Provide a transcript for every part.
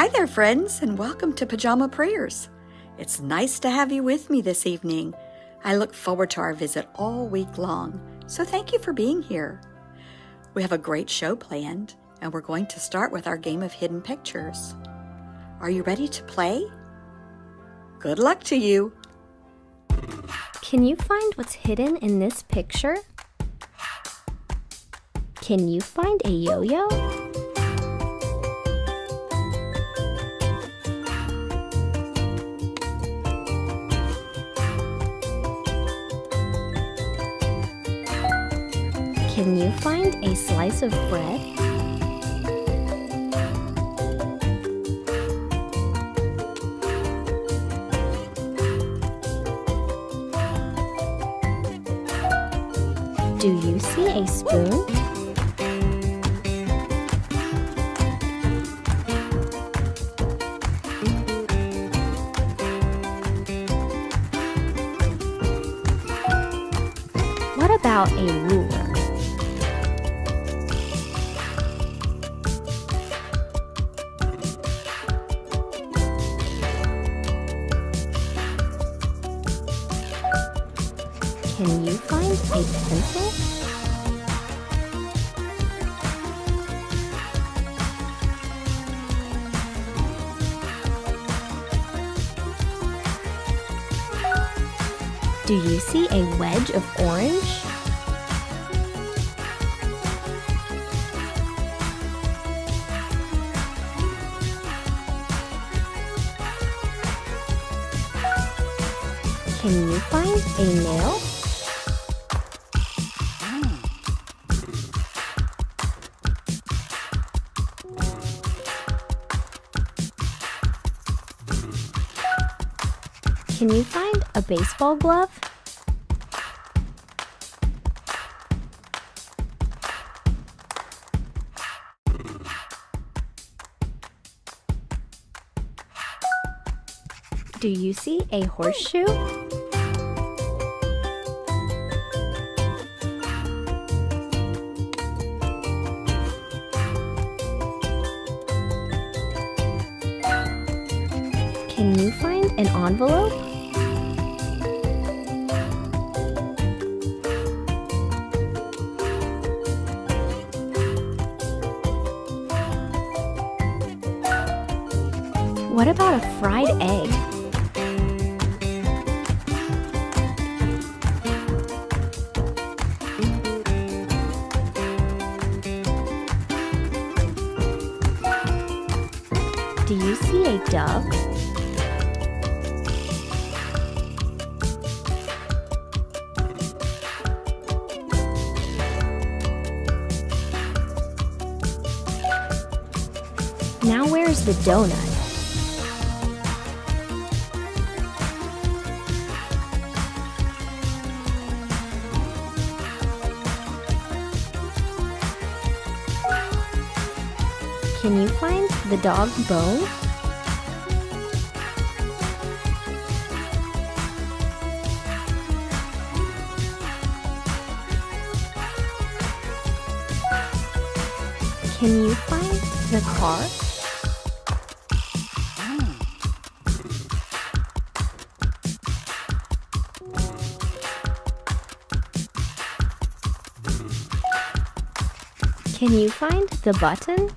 Hi there, friends, and welcome to Pajama Prayers. It's nice to have you with me this evening. I look forward to our visit all week long, so thank you for being here. We have a great show planned, and we're going to start with our game of hidden pictures. Are you ready to play? Good luck to you! Can you find what's hidden in this picture? Can you find a yo-yo? Can you find a slice of bread? Do you see a spoon? What about a ruler? Can you find a pencil? Do you see a wedge of orange? Can you find a nail? Can you find a baseball glove? Do you see a horseshoe? Can you find an envelope? What about a fried egg? Do you see a dove? Now where's the donut? Can you find the dog bone? Can you find the car? Can you find the button?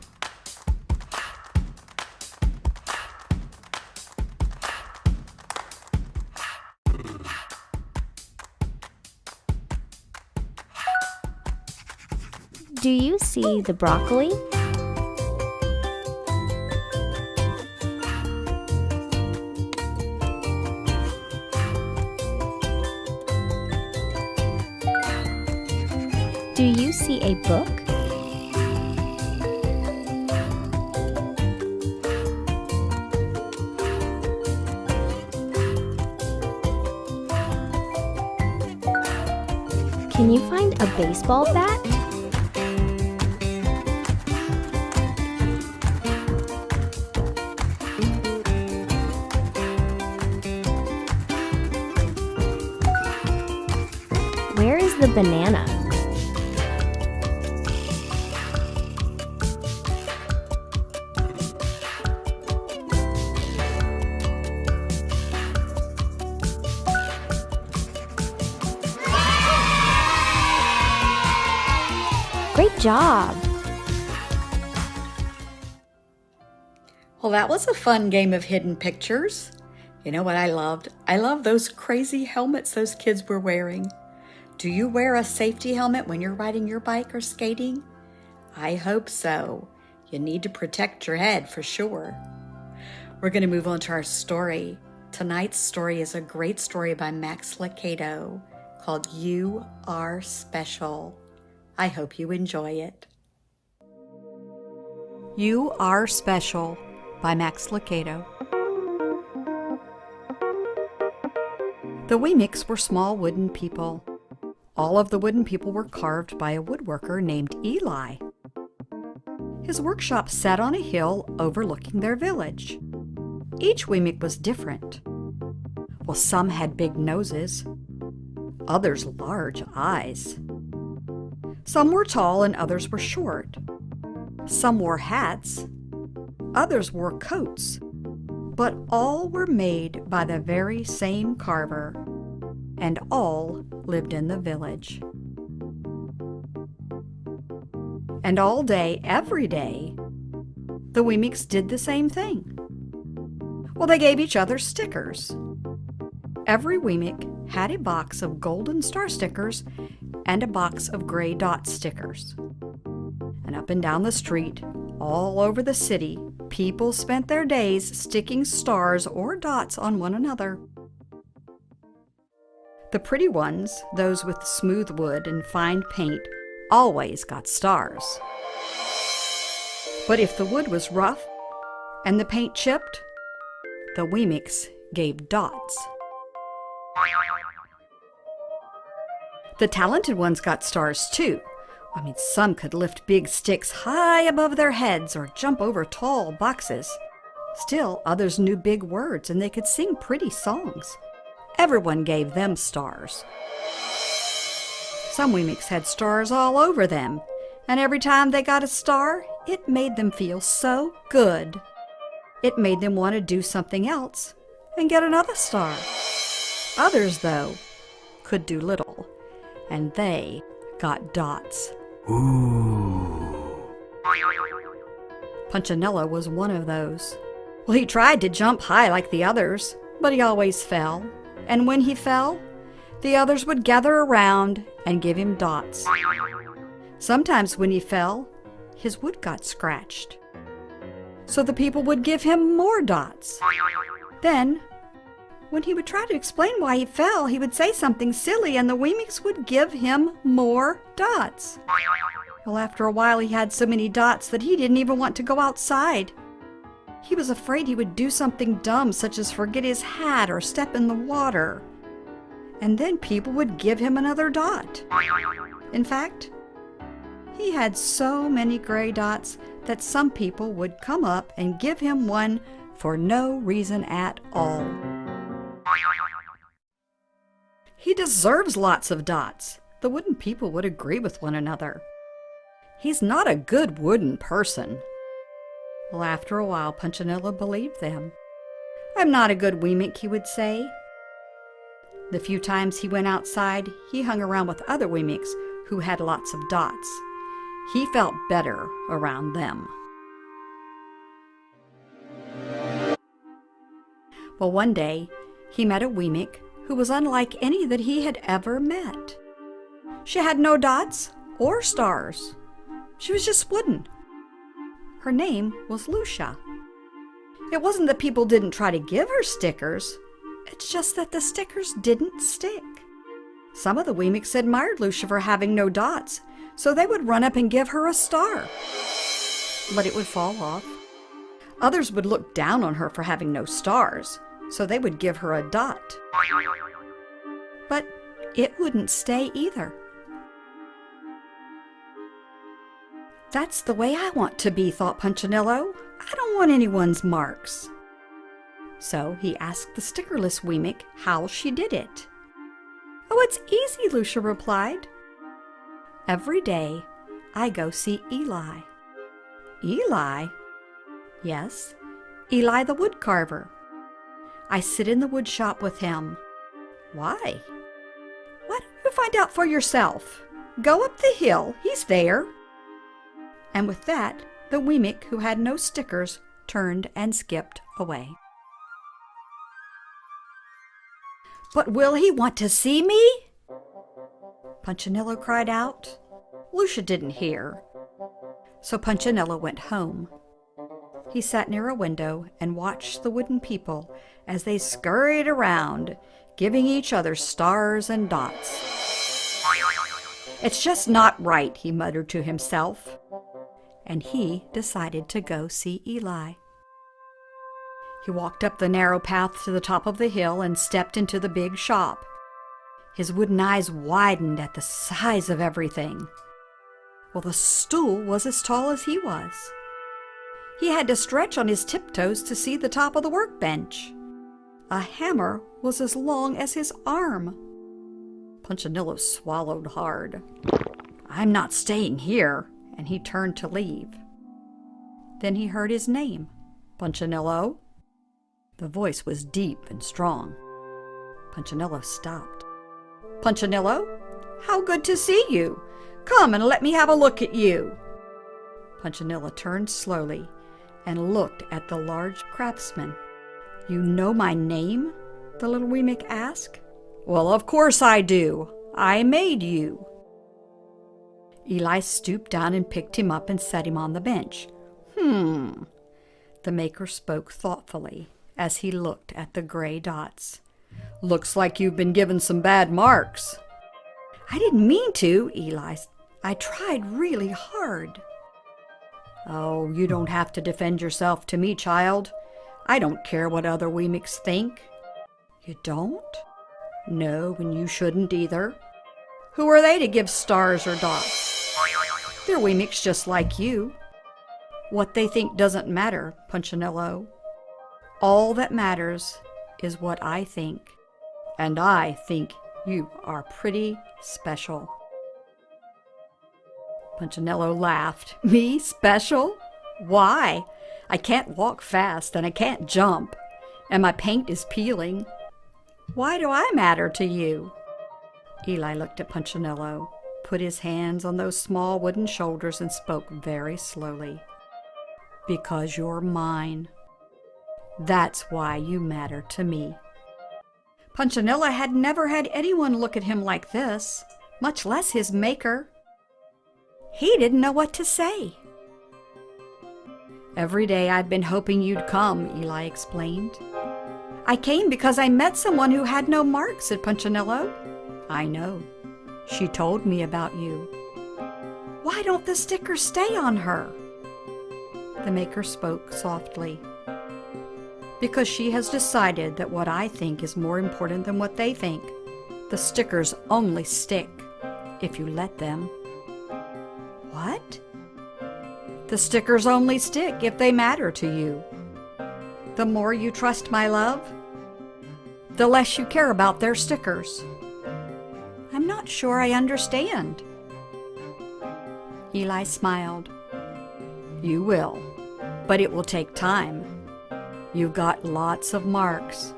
Do you see the broccoli? Do you see a book? Can you find a baseball bat? Where is the banana? Great job! Well, that was a fun game of hidden pictures. You know what I loved? I love those crazy helmets those kids were wearing. Do you wear a safety helmet when you're riding your bike or skating? I hope so. You need to protect your head for sure. We're going to move on to our story. Tonight's story is a great story by Max Lucado called You Are Special. I hope you enjoy it. You Are Special by Max Lucado. The Weemics were small wooden people. All of the wooden people were carved by a woodworker named Eli. His workshop sat on a hill overlooking their village. Each Weemic was different. Well, some had big noses, others large eyes. Some were tall and others were short. Some wore hats, others wore coats, but all were made by the very same carver, and all lived in the village. And all day, every day, the Weemics did the same thing. Well, they gave each other stickers. Every Weemic had a box of golden star stickers and a box of gray dot stickers. And up and down the street, all over the city, people spent their days sticking stars or dots on one another. The pretty ones, those with smooth wood and fine paint, always got stars. But if the wood was rough and the paint chipped, the Weemics gave dots. The talented ones got stars too. Some could lift big sticks high above their heads or jump over tall boxes. Still, others knew big words and they could sing pretty songs. Everyone gave them stars. Some Weemics had stars all over them, and every time they got a star, it made them feel so good. It made them want to do something else and get another star. Others, though, could do little, and they got dots. Ooh. Punchinello was one of those. Well, he tried to jump high like the others, but he always fell. And when he fell, the others would gather around and give him dots. Sometimes when he fell, his wood got scratched. So the people would give him more dots. Then, when he would try to explain why he fell, he would say something silly and the Weemics would give him more dots. Well, after a while he had so many dots that he didn't even want to go outside. He was afraid he would do something dumb, such as forget his hat or step in the water. And then people would give him another dot. In fact, he had so many gray dots that some people would come up and give him one for no reason at all. He deserves lots of dots. The wooden people would agree with one another. He's not a good wooden person. Well, after a while, Punchinello believed them. I'm not a good Weemic, he would say. The few times he went outside, he hung around with other Weemics who had lots of dots. He felt better around them. Well, one day, he met a Weemic who was unlike any that he had ever met. She had no dots or stars. She was just wooden. Her name was Lucia. It wasn't that people didn't try to give her stickers. It's just that the stickers didn't stick. Some of the Weemics admired Lucia for having no dots, so they would run up and give her a star. But it would fall off. Others would look down on her for having no stars, so they would give her a dot. But it wouldn't stay either. That's the way I want to be, thought Punchinello. I don't want anyone's marks. So he asked the stickerless Weemic how she did it. Oh, it's easy, Lucia replied. Every day I go see Eli. Eli? Yes, Eli the wood carver. I sit in the wood shop with him. Why? Why don't you find out for yourself? Go up the hill, he's there. And with that, the Weemick who had no stickers turned and skipped away. "But will he want to see me?" Punchinello cried out. Lucia didn't hear, so Punchinello went home. He sat near a window and watched the wooden people as they scurried around, giving each other stars and dots. "It's just not right," he muttered to himself, and he decided to go see Eli. He walked up the narrow path to the top of the hill and stepped into the big shop. His wooden eyes widened at the size of everything. Well, the stool was as tall as he was. He had to stretch on his tiptoes to see the top of the workbench. A hammer was as long as his arm. Punchinello swallowed hard. "I'm not staying here," and he turned to leave. Then he heard his name, "Punchinello." The voice was deep and strong. Punchinello stopped. "Punchinello, how good to see you! Come and let me have a look at you." Punchinello turned slowly and looked at the large craftsman. "You know my name?" the little Weemick asked. "Well, of course I do. I made you." Eli stooped down and picked him up and set him on the bench. The maker spoke thoughtfully as he looked at the gray dots. "Looks like you've been given some bad marks." "I didn't mean to, Eli. I tried really hard." "Oh, you don't have to defend yourself to me, child. I don't care what other Weemicks think." "You don't?" "No, and you shouldn't either. Who are they to give stars or dots? They're Weemicks just like you. What they think doesn't matter, Punchinello. All that matters is what I think, and I think you are pretty special." Punchinello laughed. "Me special? Why? I can't walk fast and I can't jump, and my paint is peeling. Why do I matter to you?" Eli looked at Punchinello, put his hands on those small wooden shoulders, and spoke very slowly. "Because you're mine. That's why you matter to me." Punchinello had never had anyone look at him like this, much less his maker. He didn't know what to say. "Every day I've been hoping you'd come," Eli explained. "I came because I met someone who had no marks," said Punchinello. "I know. She told me about you." "Why don't the stickers stay on her?" The maker spoke softly. "Because she has decided that what I think is more important than what they think. The stickers only stick if you let them." "What?" "The stickers only stick if they matter to you. The more you trust my love, the less you care about their stickers." "I'm not sure I understand." Eli smiled. "You will, but it will take time. You've got lots of marks.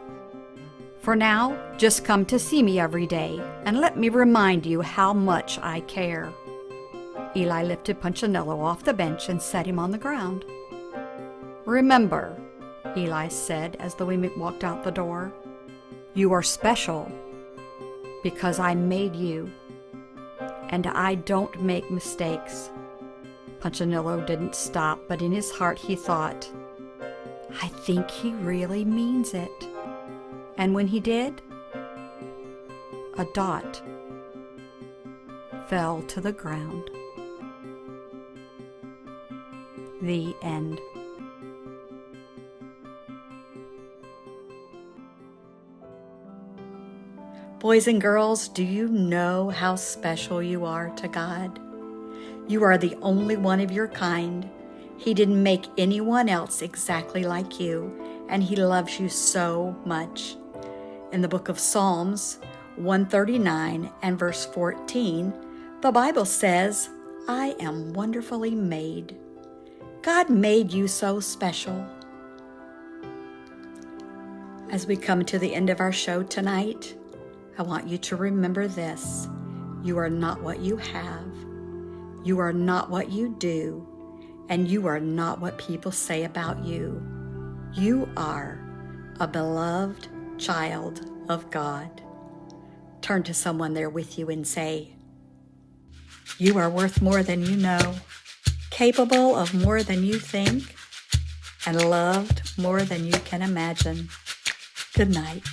For now, just come to see me every day and let me remind you how much I care." Eli lifted Punchinello off the bench and set him on the ground. "Remember," Eli said as the Weemick walked out the door, "you are special because I made you, and I don't make mistakes." Punchinello didn't stop, but in his heart he thought, "I think he really means it." And when he did, a dot fell to the ground. The end. Boys and girls, do you know how special you are to God? You are the only one of your kind. He didn't make anyone else exactly like you, and He loves you so much. In the book of Psalms 139 and verse 14, the Bible says, "I am wonderfully made." God made you so special. As we come to the end of our show tonight, I want you to remember this. You are not what you have. You are not what you do. and you are not what people say about you. You are a beloved child of God. Turn to someone there with you and say, you are worth more than you know, capable of more than you think, and loved more than you can imagine. Good night.